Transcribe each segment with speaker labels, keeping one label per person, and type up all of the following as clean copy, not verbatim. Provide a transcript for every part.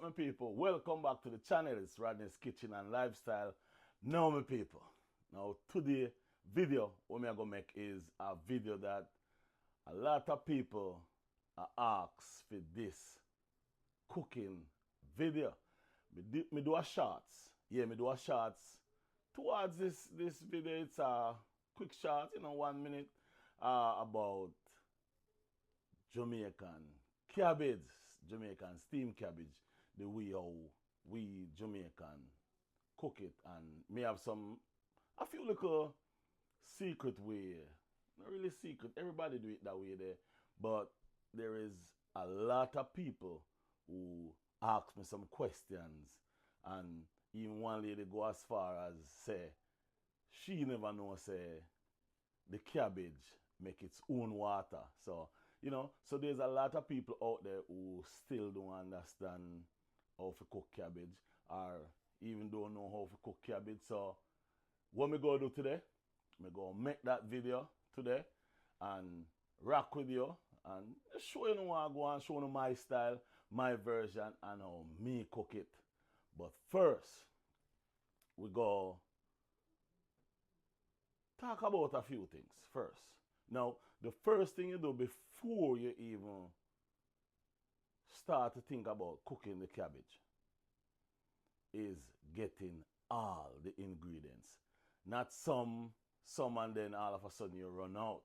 Speaker 1: my people? Welcome back to the channel. It's Rodney's Kitchen and Lifestyle. Now, my people. Now, today video what me I gonna make is a video that a lot of people are asked for this cooking video. Me do a shots. Yeah, me do a shots towards this video. It's a quick shot, 1 minute, about Jamaican cabbage, Jamaican steam cabbage, the way how we Jamaican cook it, and me have a few little secret way. Not really secret, everybody do it that way there, but there is a lot of people who ask me some questions, and even one lady go as far as say she never know say the cabbage make its own water. So there's a lot of people out there who still don't understand how to cook cabbage, or even don't know how to cook cabbage. So what me gonna do today, me gonna make that video today and rock with you and show you what I go and show you my style, my version, and how me cook it. But first, we go talk about a few things first. Now, the first thing you do before you even start to think about cooking the cabbage is getting all the ingredients. Not some and then all of a sudden you run out.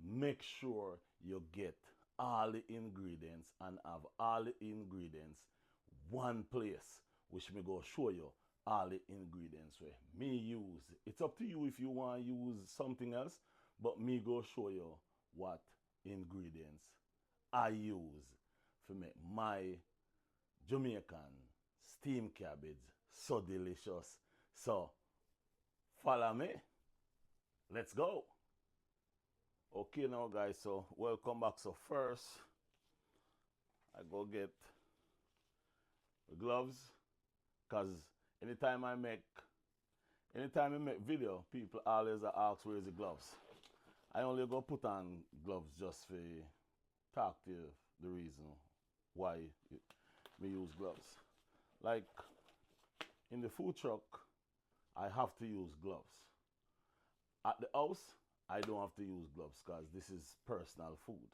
Speaker 1: Make sure you get all the ingredients and have all the ingredients one place, which me go show you all the ingredients where me use. It's up to you if you want to use something else, but me go show you what ingredients I use to make my Jamaican steam cabbage so delicious. So follow me. Let's go. Okay now guys, so welcome back. So first I go get the gloves, because anytime I make video, people always ask where's the gloves. I only go put on gloves just for talk to you the reason why we use gloves. Like in the food truck, I have to use gloves. At the house, I don't have to use gloves because this is personal food.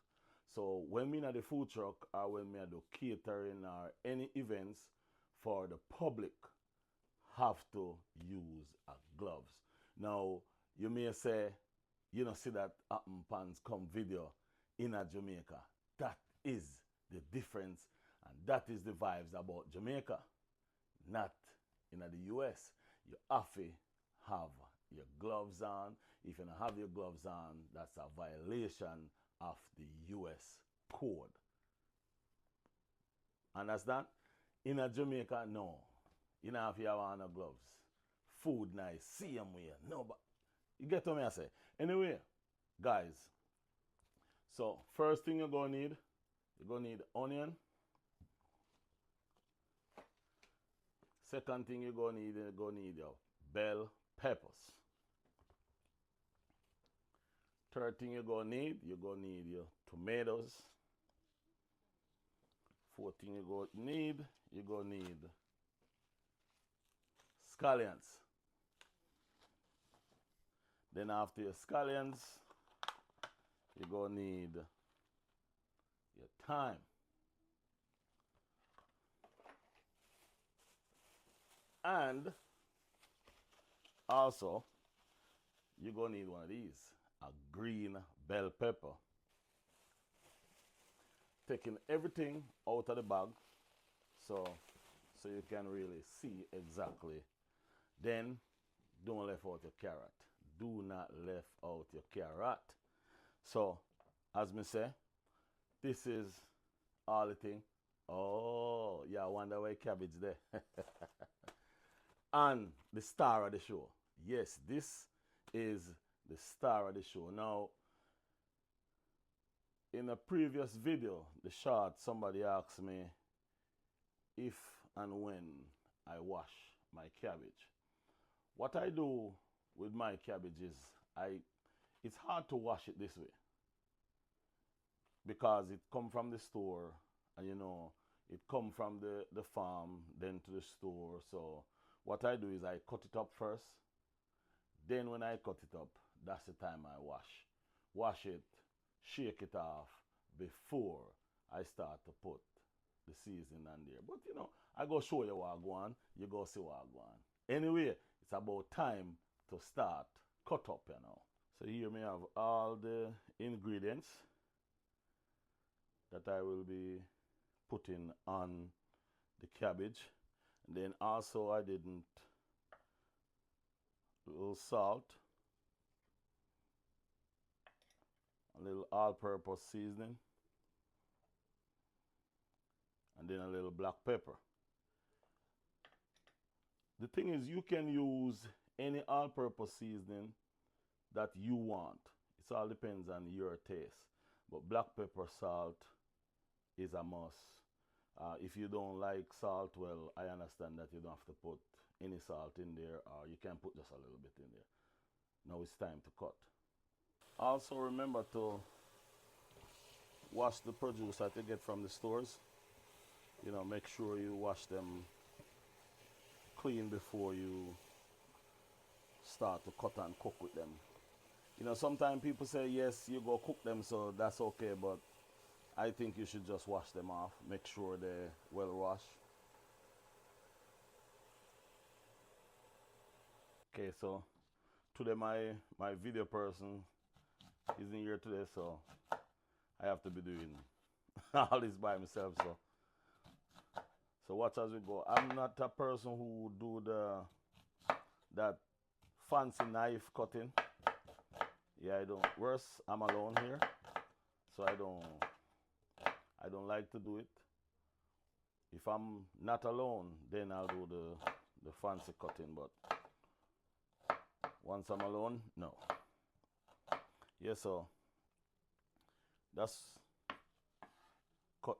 Speaker 1: So when me at the food truck or when me do catering or any events for the public, have to use gloves. Now you may say, you know, see that happen pans come video in a Jamaica. That is the difference, and that is the vibes about Jamaica, not in the US. You have to have your gloves on. If you don't have your gloves on, that's a violation of the US code. Understand? In a Jamaica, no. You don't have to have on no gloves. Food nice, same way. No, but you get what I say. Anyway, guys, so first thing you're gonna need onion. Second thing you're gonna need your bell peppers. Third thing you're gonna need your tomatoes. Fourth thing you're gonna need scallions. Then after your scallions, you're gonna need your thyme. And also, you're gonna need one of these, a green bell pepper. Taking everything out of the bag so you can really see exactly. Then don't leave out your carrot. Do not leave out your carrot. So as me say, this is all the thing. Oh, yeah, I wonder why cabbage there. And the star of the show. Yes, this is the star of the show. Now, in a previous video, the short, somebody asked me if and when I wash my cabbage. What I do with my cabbage is it's hard to wash it this way, because it come from the store and It come from the farm, then to the store. So what I do is I cut it up first. Then when I cut it up, that's the time I wash. Wash it, shake it off before I start to put the seasoning on there. But you know, I go show you what I go on, you go see what I go on. Anyway, it's about time to start cut up, you know. So here we have all the ingredients that I will be putting on the cabbage. And then also I didn't a little salt, a little all-purpose seasoning, and then a little black pepper. The thing is, you can use any all-purpose seasoning that you want. It all depends on your taste. But black pepper, salt is a must. If you don't like salt, well, I understand that you don't have to put any salt in there, or you can put just a little bit in there. Now it's time to cut. Also remember to wash the produce that you get from the stores. You know, make sure you wash them clean before you start to cut and cook with them. You know, sometimes people say, yes, you go cook them, so that's okay, but I think you should just wash them off. Make sure they're well washed. Okay, so today my video person isn't here today, so I have to be doing all this by myself. So watch as we go. I'm not a person who do that fancy knife cutting. Yeah, I don't. Worse, I'm alone here, so I don't like to do it. If I'm not alone, then I'll do the fancy cutting, but once I'm alone, no. Yeah, so that's cut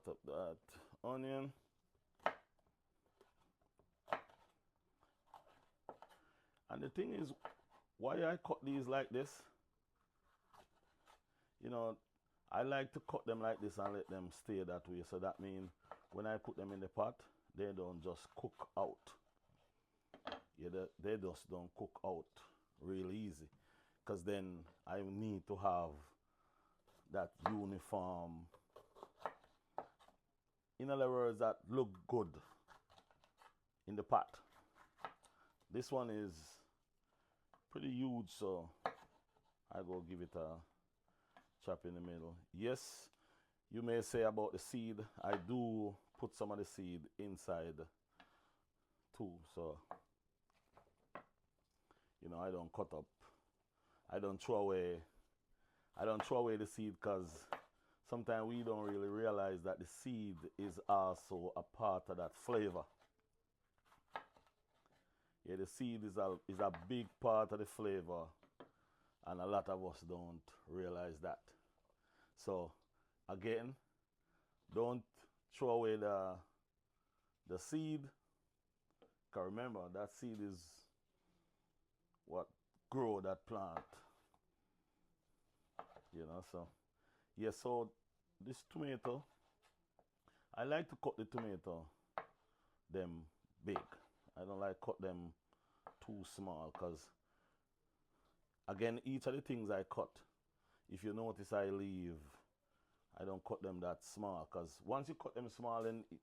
Speaker 1: up that onion. And the thing is, why I cut these like this, you know, I like to cut them like this and let them stay that way. So that means when I put them in the pot, they don't just cook out. Yeah, they just don't cook out real easy. Because then I need to have that uniform, in other words, that look good in the pot. This one is pretty huge, so I go give it a chop in the middle. Yes, you may say about the seed, I do put some of the seed inside too, so you know, I don't cut up, I don't throw away the seed, because sometimes we don't really realize that the seed is also a part of that flavor. Yeah, the seed is a big part of the flavor, and a lot of us don't realize that. So again, don't throw away the seed, because remember, that seed is what grow that plant. You know, so yeah, so this tomato, I like to cut the tomato them big. I don't like cut them too small, because again, each of the things I cut, if you notice, I don't cut them that small, because once you cut them small, then it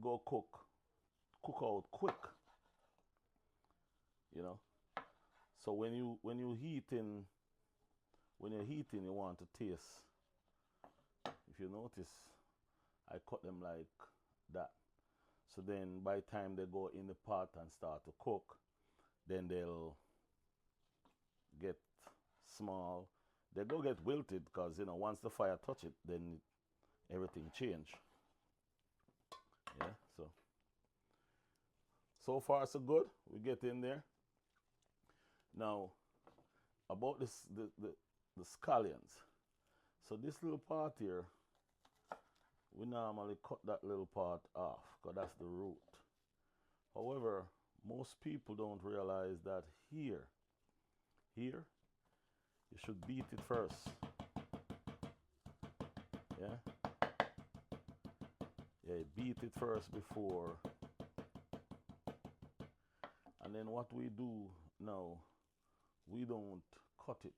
Speaker 1: go cook out quick, you know. So when you're heating, you want to taste. If you notice, I cut them like that. So then by the time they go in the pot and start to cook, then they'll get small. They go get wilted, because you know, once the fire touch it, then everything change. Yeah, so far so good. We get in there. Now about this the scallions. So this little part here, we normally cut that little part off, because that's the root. However, most people don't realize that here, you should beat it first. Yeah, beat it first before. And then what we do now, we don't cut it.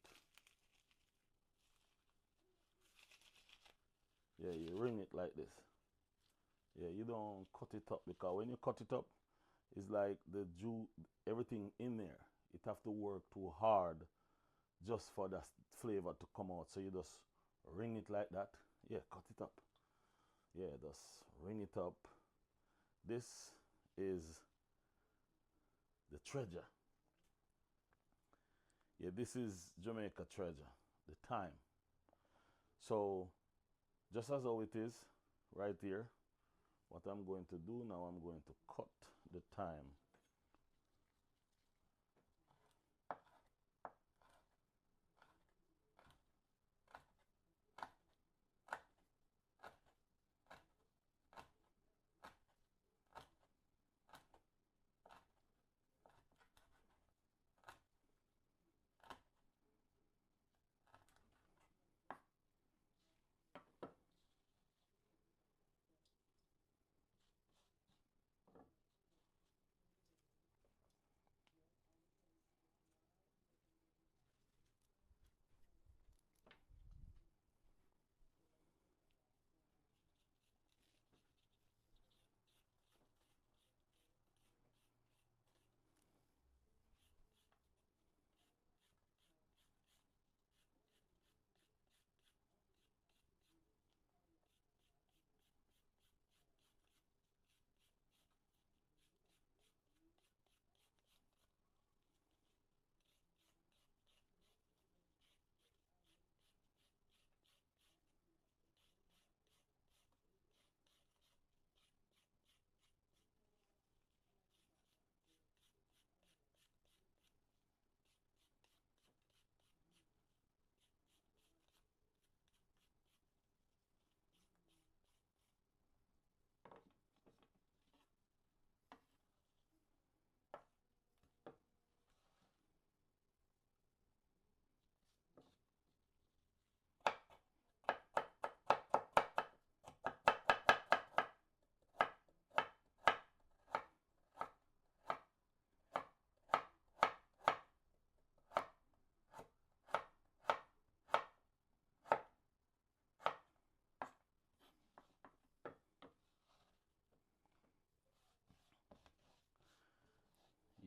Speaker 1: Yeah, you ring it like this. Yeah, you don't cut it up, because when you cut it up, it's like the juice, everything in there. It have to work too hard just for that flavor to come out. So you just ring it like that. Yeah, cut it up. Yeah, just ring it up. This is the treasure. Yeah, this is Jamaica treasure, the thyme. So just as how it is right here, what I'm going to do now, I'm going to cut the thyme.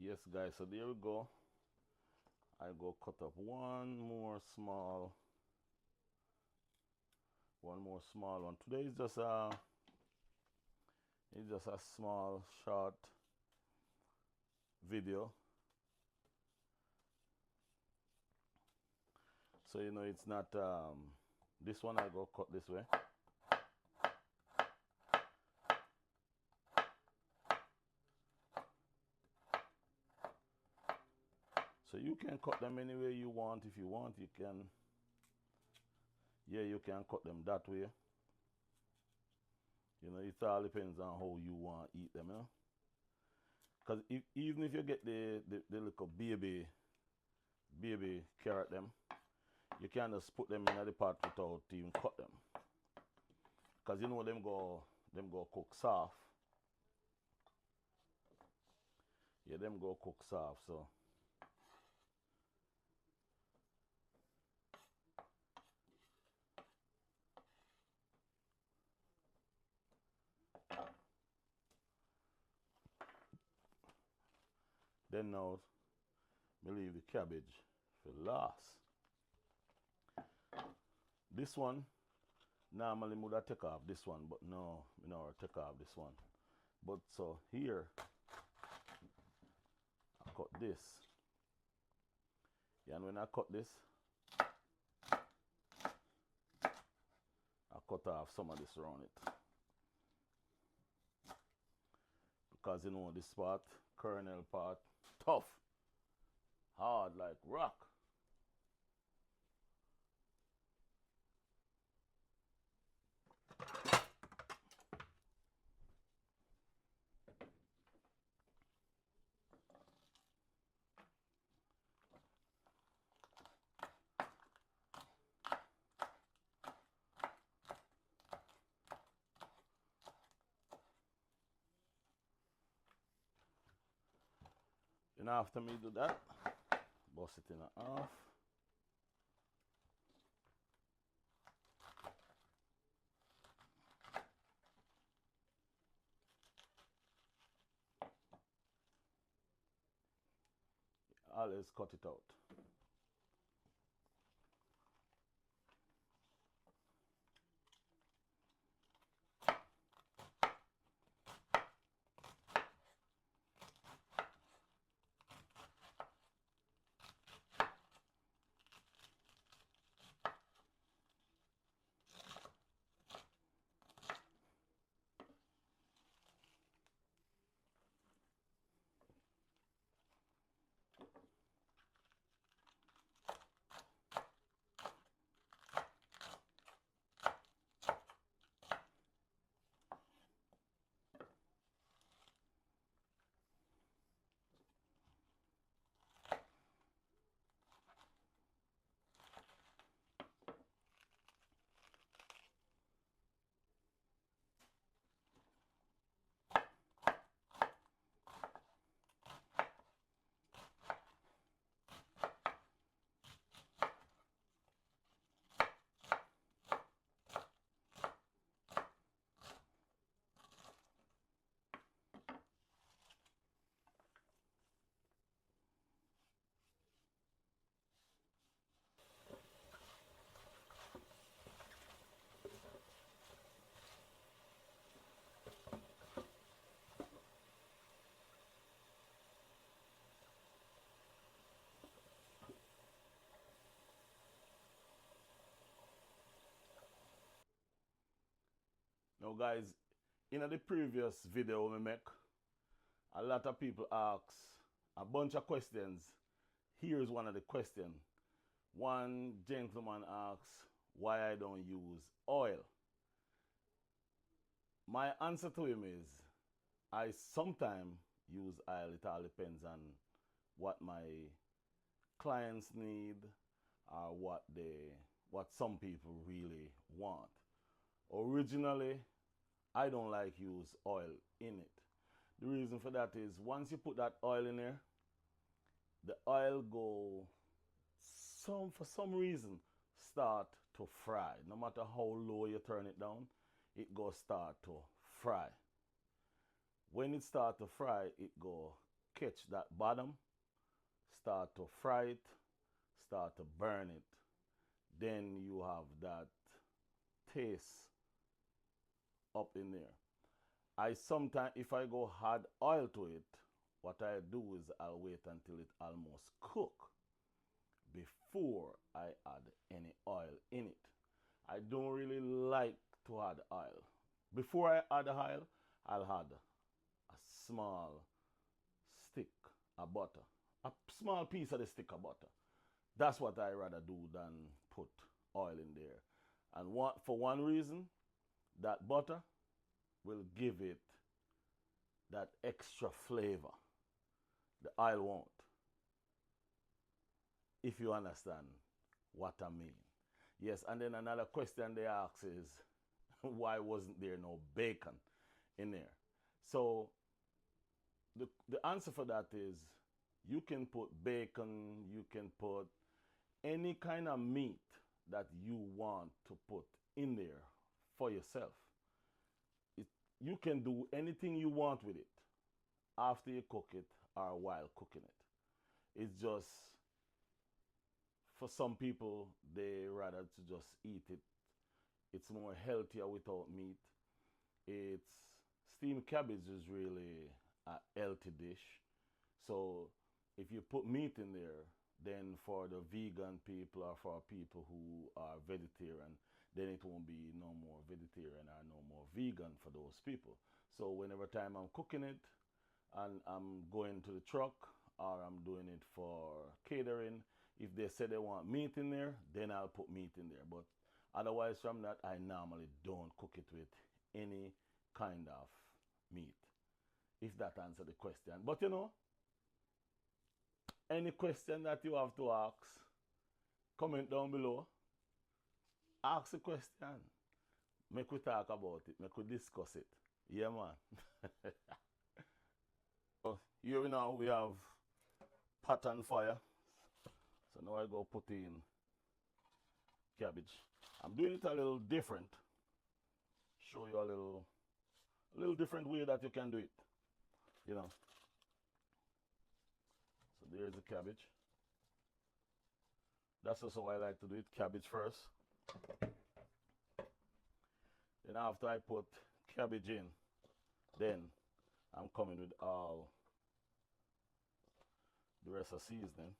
Speaker 1: Yes, guys, so there we go. I go cut up one more small one. Today is just a small short video. So you know it's not this one I go cut this way. So you can cut them any way you want. If you want, you can, yeah, you can cut them that way. You know, it all depends on how you want to eat them, you know. Because even if you get the little baby carrot them, you can just put them in the pot without even cut them. Because you know them go cook soft. Yeah, them go cook soft, so. Then now, we leave the cabbage for last. This one, normally would have take off this one, but no, we never take off this one. But so here, I cut this. Yeah, and when I cut this, I cut off some of this around it. Because you know this part, kernel part, tough, hard like rock. Then after me do that, bust it in half. Always cut it out. Now guys, in the previous video we make, a lot of people ask a bunch of questions. Here's one of the questions. One gentleman asks why I don't use oil. My answer to him is I sometimes use oil. It all depends on what my clients need or what some people really want. Originally, I don't like use oil in it. The reason for that is once you put that oil in there, the oil for some reason start to fry. No matter how low you turn it down, it go start to fry. When it start to fry, it go catch that bottom, start to fry it, start to burn it. Then you have that taste up in there. I sometimes, if I go add oil to it, what I do is I'll wait until it almost cook before I add any oil in it. I don't really like to add oil. Before I add oil, I'll add a small stick of butter, a small piece of the stick of butter. That's what I rather do than put oil in there. And for one reason, that butter will give it that extra flavor. The oil won't. If you understand what I mean. Yes, and then another question they ask is, why wasn't there no bacon in there? So the answer for that is you can put bacon, you can put any kind of meat that you want to put in there for yourself. You can do anything you want with it after you cook it or while cooking it. It's just, for some people, they rather to just eat it. It's more healthier without meat. It's steamed cabbage is really a healthy dish. So if you put meat in there, then for the vegan people or for people who are vegetarian, then it won't be no more vegetarian or no more vegan for those people. So whenever time I'm cooking it and I'm going to the truck or I'm doing it for catering, if they say they want meat in there, then I'll put meat in there. But otherwise from that, I normally don't cook it with any kind of meat. If that answers the question. But you know, any question that you have to ask, comment down below. Ask a question. Make we talk about it. Make we discuss it. Yeah, man. So here now we have pot on fire. So now I go put in cabbage. I'm doing it a little different. Show you a little different way that you can do it. You know. So there's the cabbage. That's also how I like to do it. Cabbage first. Then after I put cabbage in, then I'm coming with all the rest of seasoning.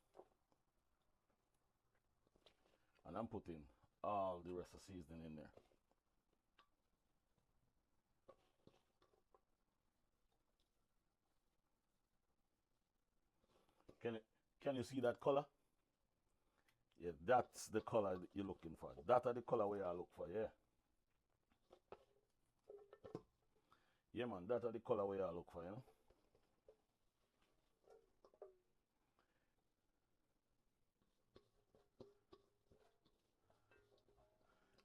Speaker 1: And I'm putting all the rest of seasoning in there. Can you see that color? Yeah, that's the color you're looking for. That are the color where I look for, yeah. Yeah, man, that are the color where I look for, you know.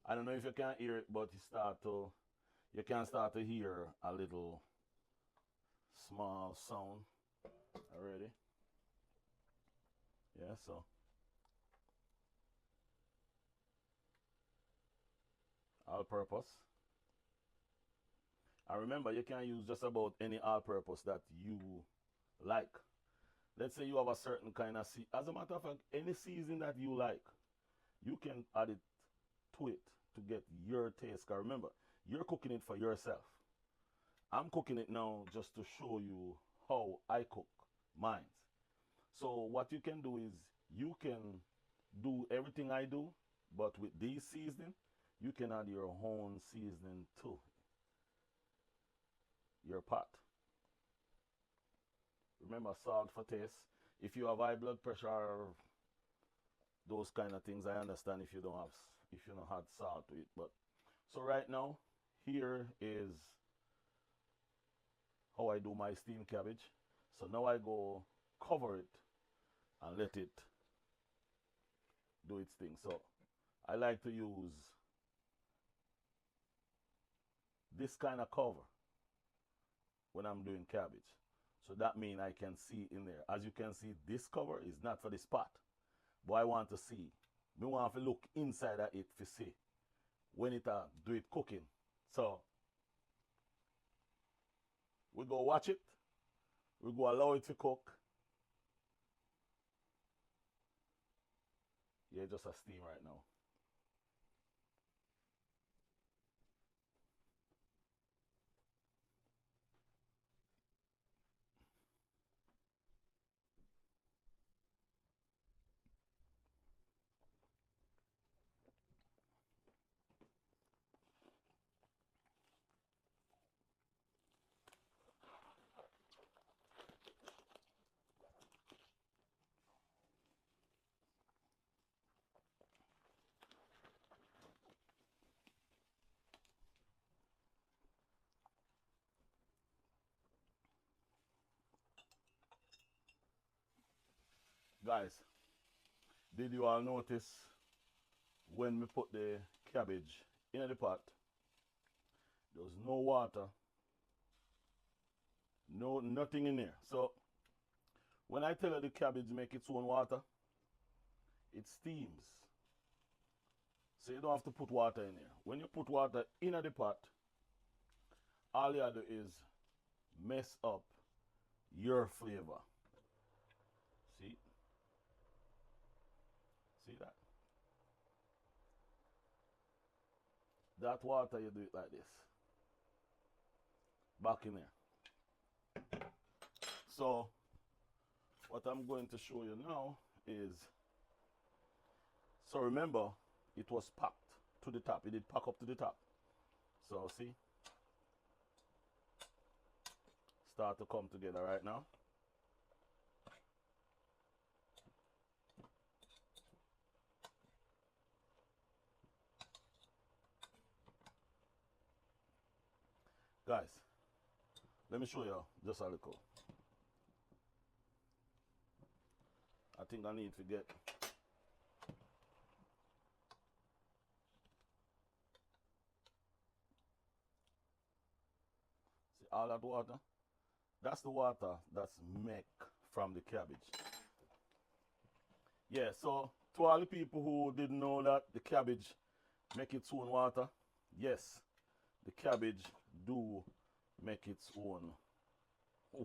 Speaker 1: I don't know if you can hear it, but you can start to hear a little small sound already. Yeah, so all purpose. And remember, you can use just about any all purpose that you like. Let's say you have a certain kind of as a matter of fact, any season that you like, you can add it to it to get your taste. Because remember, you're cooking it for yourself. I'm cooking it now just to show you how I cook mine. So what you can do is you can do everything I do, but with these seasoning, you can add your own seasoning to your pot. Remember, salt for taste. If you have high blood pressure or those kind of things, I understand if you don't add salt to it. But so right now, here is how I do my steamed cabbage. So now I go cover it and let it do its thing. So I like to use this kind of cover when I'm doing cabbage. So that means I can see in there. As you can see, this cover is not for this pot. But I want to see. I want to look inside of it to see when it do it cooking. So we go watch it. We go allow it to cook. Yeah, just a steam right now. Guys, did you all notice when we put the cabbage in the pot, there was no water, nothing in there. So when I tell you the cabbage make its own water, it steams. So you don't have to put water in there. When you put water in the pot, all you do is mess up your flavor. See? See that? That water, you do it like this. Back in there. So, what I'm going to show you now is, so remember, it was packed to the top. It did pack up to the top. So, see? Start to come together right now. Guys, let me show you just a little. I think I need to get all that water. That's the water that's make from the cabbage. Yeah, so to all the people who didn't know that the cabbage make its own water, yes, the cabbage do make its own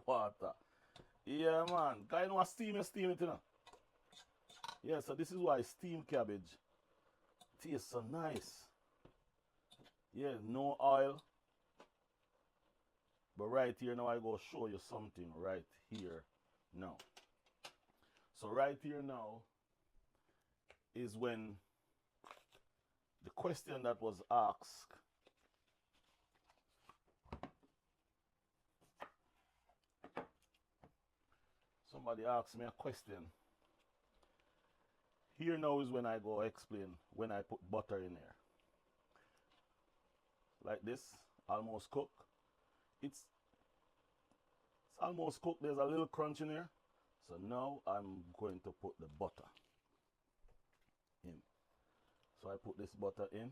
Speaker 1: water. Yeah, man. Guy know steam it, you know. Yeah, so this is why steamed cabbage tastes so nice. Yeah, no oil. But right here now I go show you something right here now. So right here now is when the question that was asked. Somebody asked me a question. Here now is when I go explain when I put butter in there. Like this, almost cooked. It's almost cooked. There's a little crunch in there. So now I'm going to put the butter in. So I put this butter in.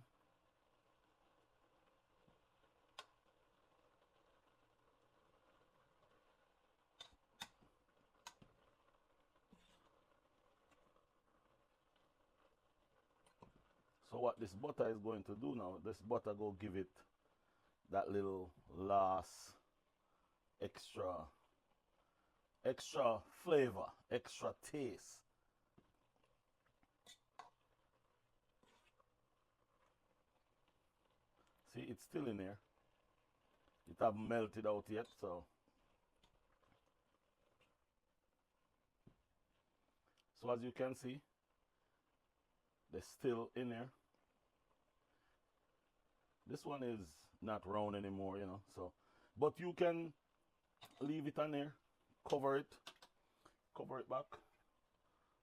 Speaker 1: So what this butter is going to do now, this butter go give it that little last extra flavor, extra taste. See, it's still in there. It haven't melted out yet, so as you can see, they're still in there. This one is not round anymore, you know, so but you can leave it on there, cover it back,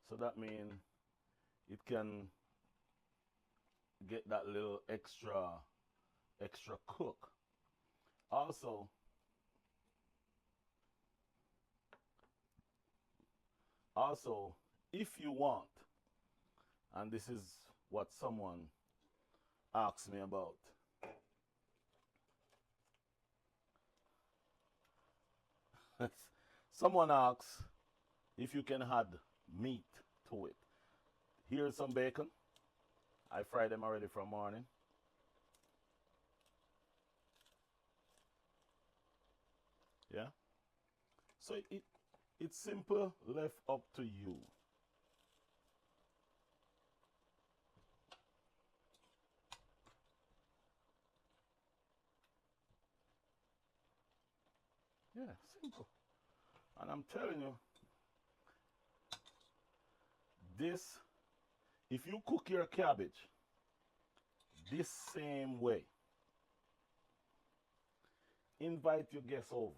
Speaker 1: so that means it can get that little extra cook. Also, if you want, and this is what someone asked me about, someone asks if you can add meat to it. Here's some bacon. I fried them already from morning. Yeah. So it's simple, left up to you. Yeah, simple. And I'm telling you, this, if you cook your cabbage this same way, invite your guests over.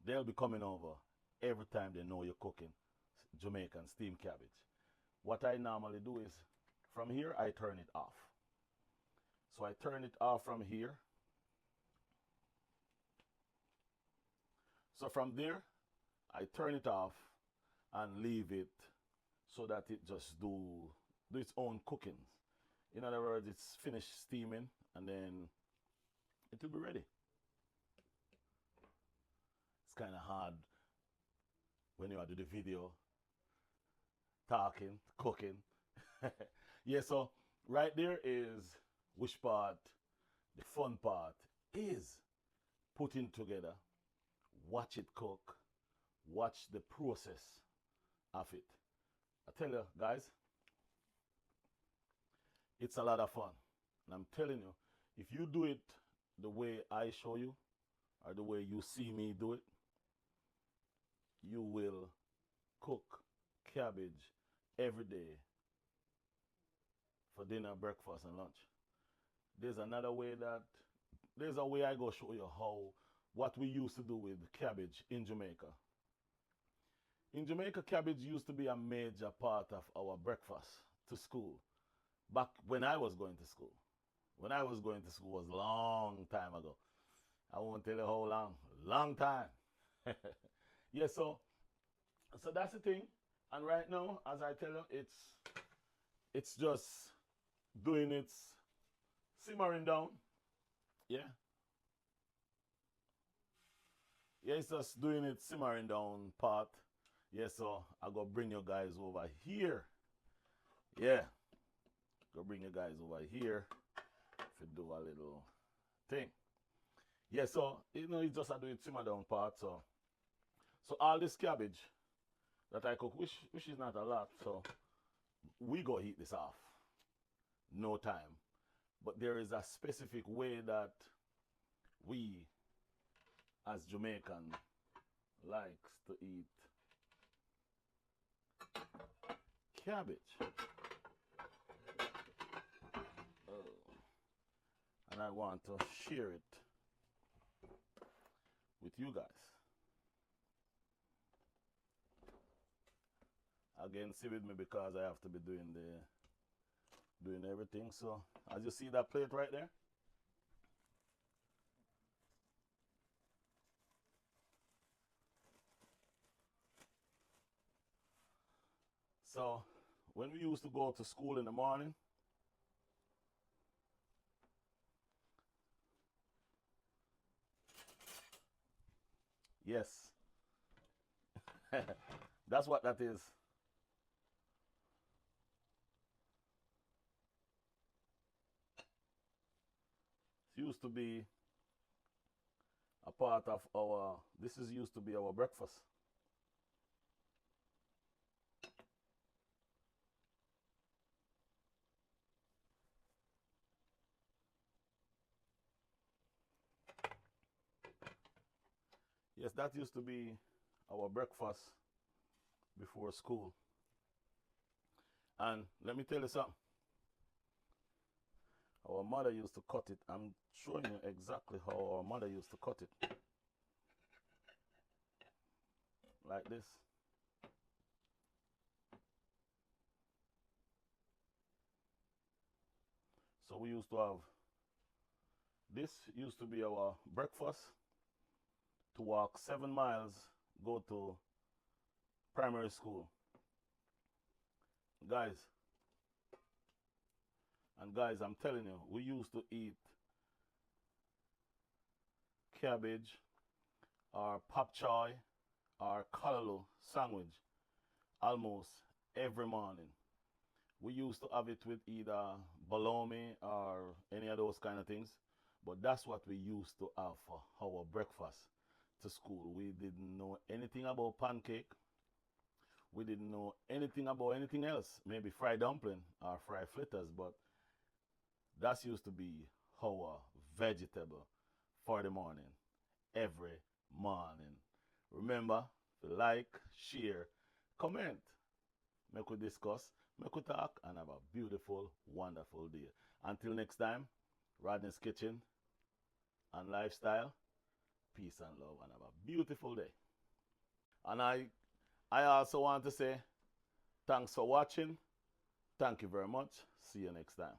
Speaker 1: They'll be coming over every time they know you're cooking Jamaican steam cabbage. What I normally do is, from here, I turn it off. So I turn it off from here. So from there, I turn it off and leave it so that it just do its own cooking. In other words, it's finished steaming and then it will be ready. It's kind of hard when you do the video, talking, cooking. Yeah, so right there is which part, the fun part is putting together, watch it cook, watch the process of it. I tell you guys, it's a lot of fun. And I'm telling you, if you do it the way I show you, or the way you see me do it, you will cook cabbage every day for dinner, breakfast, and lunch. There's another way there's a way I go show you what we used to do with cabbage in Jamaica. In Jamaica, cabbage used to be a major part of our breakfast to school. Back when I was going to school. When I was going to school was a long time ago. I won't tell you how long. Long time. Yeah, so that's the thing. And right now, as I tell you, it's just doing its simmering down. Yeah. Yeah, it's just doing its simmering down part. Yeah, so I go bring you guys over here. Yeah, go bring you guys over here to do a little thing. Yeah, so you know it's just a doing simmer down part. So all this cabbage that I cook, which is not a lot, so we go heat this off. No time. But there is a specific way that we as Jamaican likes to eat cabbage. Oh. And I want to share it with you guys. Again, stay with me because I have to be doing everything. So as you see that plate right there, so when we used to go to school in the morning, yes, that's what that is. It used to be a part of our, this is used to be our breakfast. Yes, that used to be our breakfast before school. And let me tell you something. Our mother used to cut it. I'm showing you exactly how our mother used to cut it. Like this. So we used to have, this used to be our breakfast, to walk 7 miles, go to primary school. Guys, I'm telling you, we used to eat cabbage or pop choy or callaloo sandwich almost every morning. We used to have it with either bologna or any of those kind of things, but that's what we used to have for our breakfast to school. We didn't know anything about pancake. We didn't know anything about anything else, maybe fried dumpling or fried fritters, but that used to be our vegetable for the morning, every morning. Remember to like, share, comment, make we discuss, make we talk, and have a beautiful, wonderful day. Until next time, Rodney's Kitchen and Lifestyle, peace and love, and have a beautiful day. And I also want to say thanks for watching. Thank you very much. See you next time.